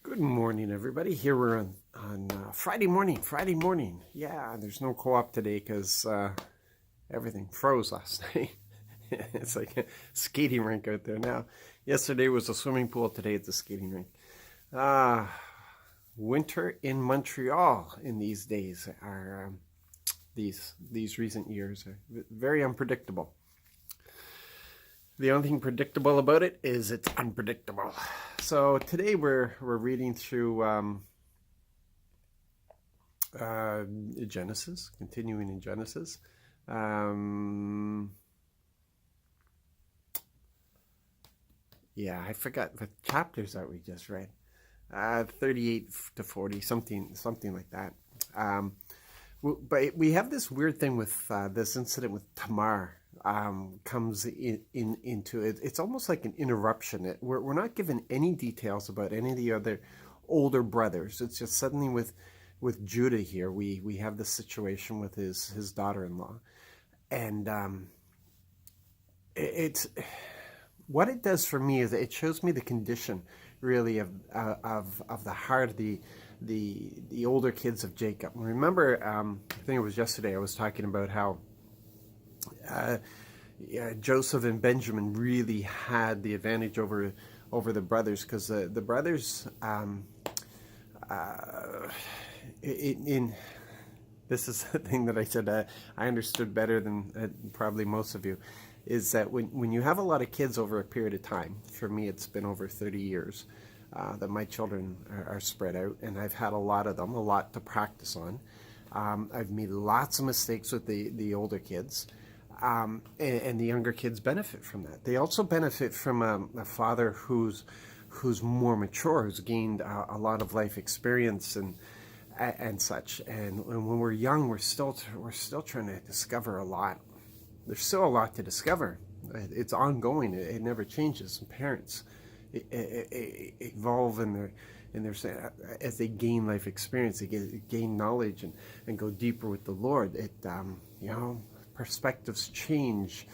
Good morning, everybody. Here we're on Friday morning. Friday morning. Yeah, there's no co-op today because everything froze last night. It's like a skating rink out there now. Yesterday was a swimming pool. Today it's a skating rink. Uh, Winter in Montreal in these days are these recent years are very unpredictable. The only thing predictable about it is it's unpredictable. So today we're reading through Genesis, continuing in Genesis. Yeah, I forgot the chapters that we just read. 38 to 40, something like that. But we have this weird thing with this incident with Tamar comes into it. It's almost like an interruption. We're not given any details about any of the other older brothers. It's just suddenly with Judah here, we have this situation with his daughter-in-law, and it's what it does for me is it shows me the condition really of the heart of the older kids of Jacob. Remember, I think it was yesterday I was talking about how Joseph and Benjamin really had the advantage over the brothers because the brothers in this is the thing that I said I understood better than probably most of you, is that when you have a lot of kids over a period of time, for me it's been over 30 years that my children are spread out, and I've had a lot of them, a lot to practice on. I've made lots of mistakes with the older kids, and the younger kids benefit from that. They also benefit from a father who's more mature, who's gained a lot of life experience and such. And when we're young, we're still trying to discover a lot. There's still a lot to discover. It's ongoing. It never changes. And parents evolve in their as they gain life experience, they gain knowledge and go deeper with the Lord. Perspectives change.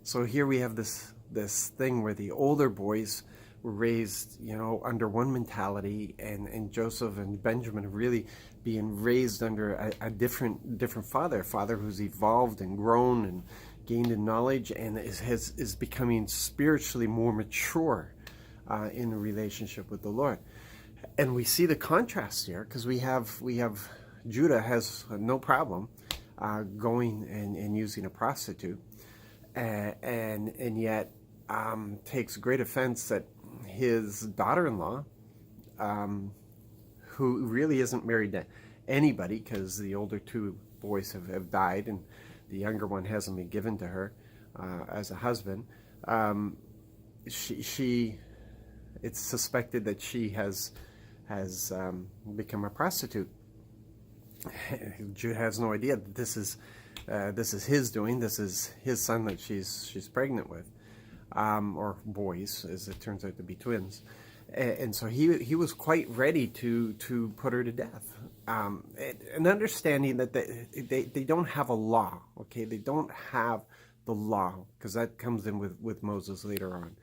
So here we have this thing where the older boys were raised, under one mentality, and Joseph and Benjamin really being raised under a different father, a father who's evolved and grown and gained in knowledge and is becoming spiritually more mature in the relationship with the Lord. And we see the contrast here because we have Judah has no problem going and using a prostitute, and yet takes great offense that his daughter-in-law, who really isn't married to anybody because the older two boys have died and the younger one hasn't been given to her as a husband, it's suspected that she has become a prostitute. Jude has no idea that this is his doing. This is his son that she's pregnant with, or boys, as it turns out to be twins. And so he was quite ready to put her to death. And understanding that they don't have a law, okay? They don't have the law, because that comes in with Moses later on.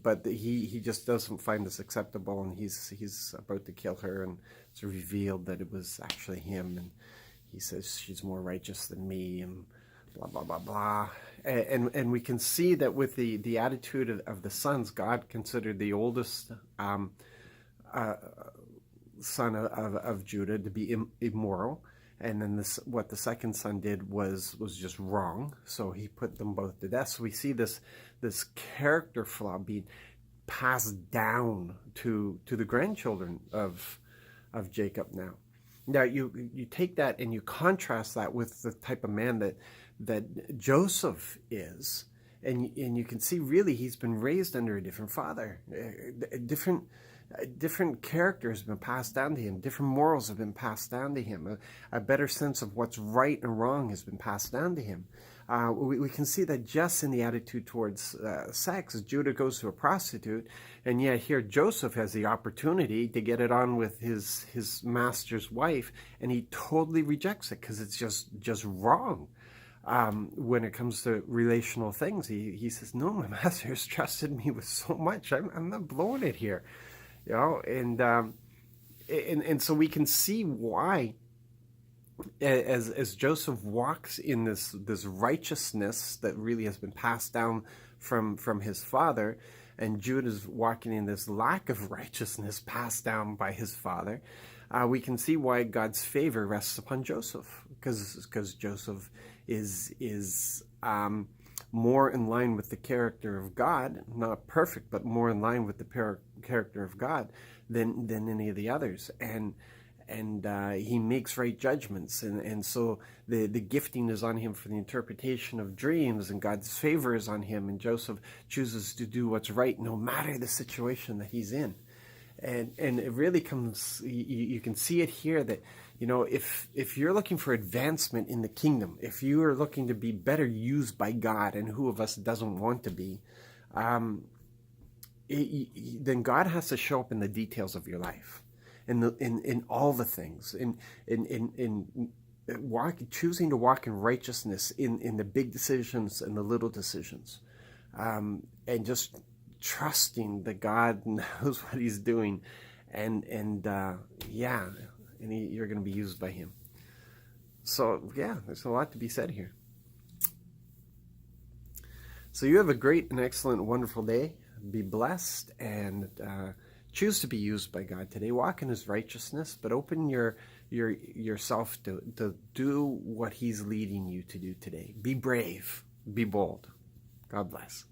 But he just doesn't find this acceptable, and he's about to kill her, and it's revealed that it was actually him, and he says she's more righteous than me, and blah blah blah blah. And we can see that with the attitude of the sons, God considered the oldest son of Judah to be immoral, and then what the second son did was just wrong, so he put them both to death. So we see this character flaw being passed down to the grandchildren of Jacob now. Now you take that and you contrast that with the type of man that Joseph is, and you can see really he's been raised under a different father. Different character has been passed down to him. Different morals have been passed down to him. A better sense of what's right and wrong has been passed down to him. We can see that just in the attitude towards sex. Judah goes to a prostitute, and yet here Joseph has the opportunity to get it on with his master's wife, and he totally rejects it because it's just wrong. when it comes to relational things. He says, no, my master has trusted me with so much. I'm not blowing it here, you know. And so we can see why, as Joseph walks in this righteousness that really has been passed down from his father, and Judah is walking in this lack of righteousness passed down by his father, we can see why God's favor rests upon Joseph, because Joseph is more in line with the character of God, not perfect, but more in line with the character of God than any of the others, and he makes right judgments, and so the gifting is on him for the interpretation of dreams, and God's favor is on him, and Joseph chooses to do what's right no matter the situation that he's in. And it really comes, you can see it here that, you know, if you're looking for advancement in the kingdom, if you are looking to be better used by God, and who of us doesn't want to be, then God has to show up in the details of your life, in all the things, in choosing to walk in righteousness in the big decisions and the little decisions, and just trusting that God knows what He's doing, and you're going to be used by Him. So yeah, there's a lot to be said here. So you have a great and excellent, wonderful day. Be blessed, and choose to be used by God today. Walk in His righteousness, but open yourself to do what He's leading you to do today. Be brave. Be bold. God bless.